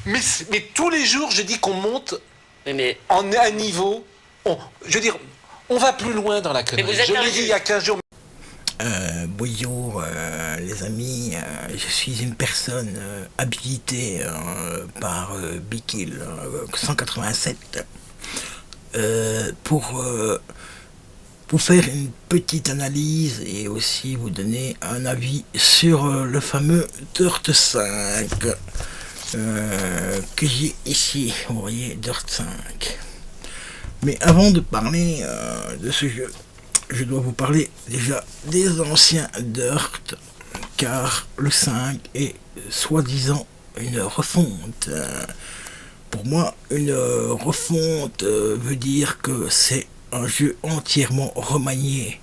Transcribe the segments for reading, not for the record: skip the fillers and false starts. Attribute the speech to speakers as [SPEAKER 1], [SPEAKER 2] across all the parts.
[SPEAKER 1] Mais tous les jours, je dis qu'on monte
[SPEAKER 2] Mais
[SPEAKER 1] en un niveau. Je veux dire, on va plus loin dans la connerie.
[SPEAKER 2] vous êtes
[SPEAKER 1] Je l'ai dit il y a 15 jours.
[SPEAKER 3] Bonjour les amis, je suis une personne habilitée par Bikil 187 pour vous faire une petite analyse et aussi vous donner un avis sur le fameux Dirt 5 que j'ai ici, vous voyez, Dirt 5. Mais avant de parler de ce jeu, je dois vous parler déjà des anciens Dirt, car le 5 est soi-disant une refonte. Pour moi, une refonte veut dire que c'est un jeu entièrement remanié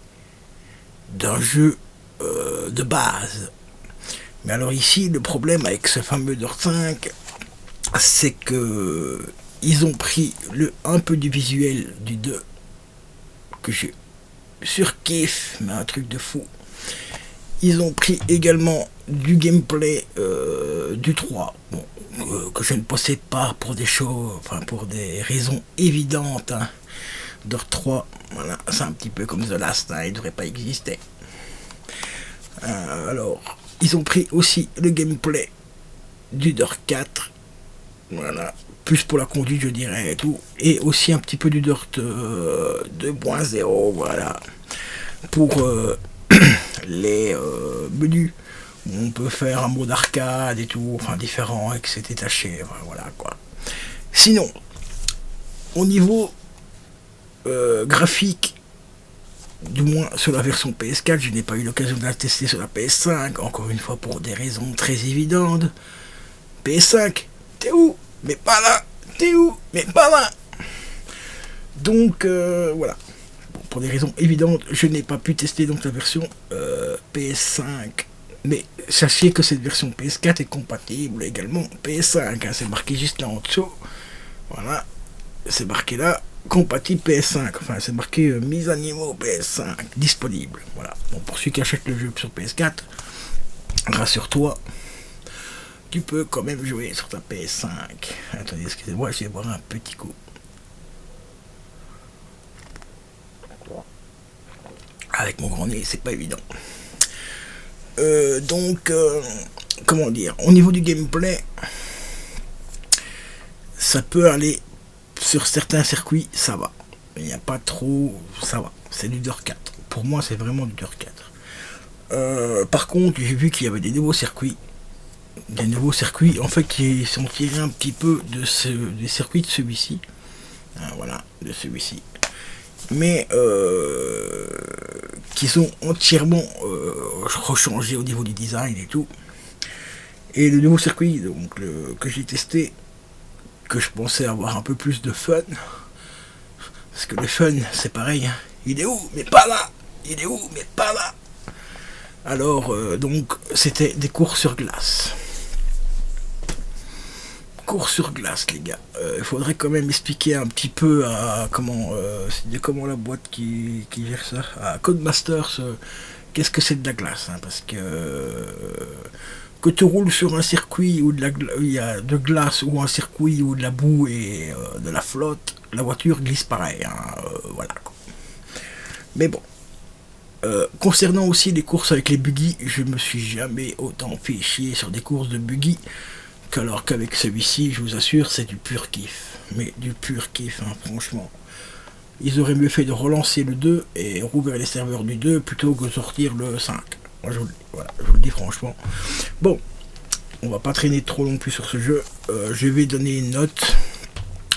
[SPEAKER 3] d'un jeu de base. Mais alors ici, le problème avec ce fameux Dirt 5, c'est que ils ont pris un peu du visuel du 2, que j'ai surkiffe, mais un truc de fou. Ils ont pris également du gameplay du 3, bon, que je ne possède pas pour des choses, enfin pour des raisons évidentes. Hein. Dirt 3, voilà, c'est un petit peu comme The Last, hein, il ne devrait pas exister. Alors, ils ont pris aussi le gameplay du Dirt 4, voilà, plus pour la conduite je dirais et tout, et aussi un petit peu du Dirt 2.0, voilà, pour les menus où on peut faire un mode arcade et tout, enfin différent et que c'est détaché, enfin, voilà quoi. Sinon, au niveau graphique, du moins sur la version PS4, je n'ai pas eu l'occasion de la tester sur la PS5, encore une fois pour des raisons très évidentes. PS5, t'es où? Mais pas là. T'es où? Mais pas là. Donc voilà. Bon, pour des raisons évidentes, je n'ai pas pu tester donc la version PS5. Mais sachez que cette version PS4 est compatible également PS5. Hein, c'est marqué juste là en dessous. Voilà. C'est marqué là. Compatible PS5, enfin c'est marqué mise à niveau PS5 disponible. Voilà. Bon, pour ceux qui achètent le jeu sur PS4, rassure-toi, tu peux quand même jouer sur ta PS5. Attendez, excusez-moi, je vais boire un petit coup. Avec mon grand nez, c'est pas évident. Donc, comment dire, au niveau du gameplay, ça peut aller. Sur certains circuits, ça va. Il n'y a pas trop... Ça va. C'est du Dirt 4. Pour moi, c'est vraiment du Dirt 4. Par contre, j'ai vu qu'il y avait des nouveaux circuits. Des nouveaux circuits, en fait, qui sont tirés un petit peu des circuits de celui-ci. Voilà, de celui-ci. Mais qui sont entièrement rechangés au niveau du design et tout. Et le nouveau circuit donc, que j'ai testé, que je pensais avoir un peu plus de fun, parce que le fun c'est pareil, hein. Il est où? Mais pas là. Il est où? Mais pas là. Alors donc c'était des courses sur glace. Courses sur glace les gars. Il faudrait quand même expliquer un petit peu à comment la boîte qui gère ça, à Codemasters, qu'est-ce que c'est de la glace, hein, parce que tu roules sur un circuit où il y a de glace ou un circuit où de la boue et de la flotte, la voiture glisse pareil. Hein, voilà. Mais bon. Concernant aussi les courses avec les buggy, je me suis jamais autant fait chier sur des courses de buggy qu'alors qu'avec celui-ci, je vous assure, c'est du pur kiff. Mais du pur kiff, hein, franchement. Ils auraient mieux fait de relancer le 2 et rouvrir les serveurs du 2 plutôt que de sortir le 5. Moi, je vous le dis franchement. Bon, on va pas traîner trop non plus sur ce jeu. Je vais donner une note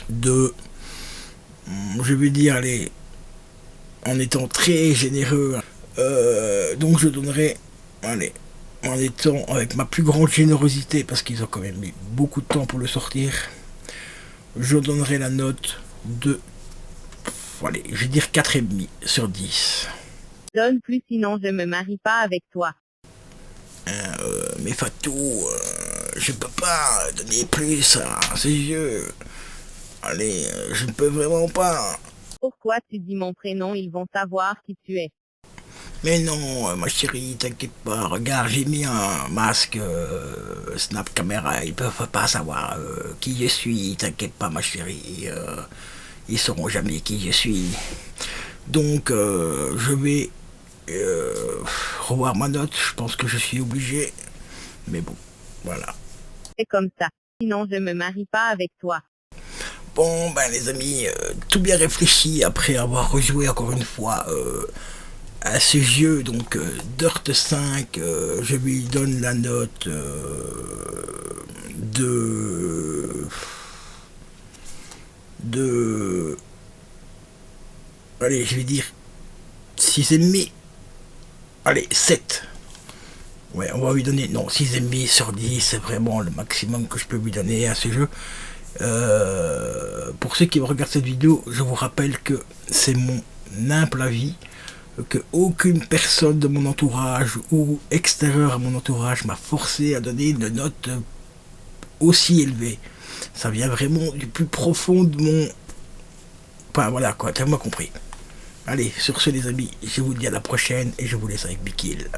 [SPEAKER 3] de... Je vais dire, allez, en étant très généreux. Donc je donnerai, allez, en étant avec ma plus grande générosité, parce qu'ils ont quand même mis beaucoup de temps pour le sortir, je donnerai la note de... Allez, je vais dire 4,5 sur 10.
[SPEAKER 4] Donne plus sinon je me marie pas avec toi.
[SPEAKER 3] Mais Fatou, je peux pas donner plus à ce jeu. Allez, je ne peux vraiment pas.
[SPEAKER 4] Pourquoi tu dis mon prénom? Ils vont savoir qui tu es.
[SPEAKER 3] Mais non, ma chérie, t'inquiète pas. Regarde, j'ai mis un masque Snap Camera. Ils peuvent pas savoir qui je suis. T'inquiète pas, ma chérie. Ils sauront jamais qui je suis. Donc, je vais revoir ma note. Je pense que je suis obligé. Mais bon, voilà.
[SPEAKER 4] C'est comme ça. Sinon je me marie pas avec toi.
[SPEAKER 3] Bon, ben les amis, tout bien réfléchi après avoir rejoué encore une fois à ce jeu, donc Dirt 5, je lui donne la note de... Allez, je vais dire 6,5. Allez, 7. Ouais, on va lui donner... Non, 6,5 sur 10, c'est vraiment le maximum que je peux lui donner à ce jeu. Pour ceux qui regardent cette vidéo, je vous rappelle que c'est mon humble avis, que aucune personne de mon entourage ou extérieure à mon entourage m'a forcé à donner une note aussi élevée. Ça vient vraiment du plus profond de mon... Enfin voilà quoi, t'as moi compris. Allez, sur ce les amis, je vous dis à la prochaine et je vous laisse avec Bikil.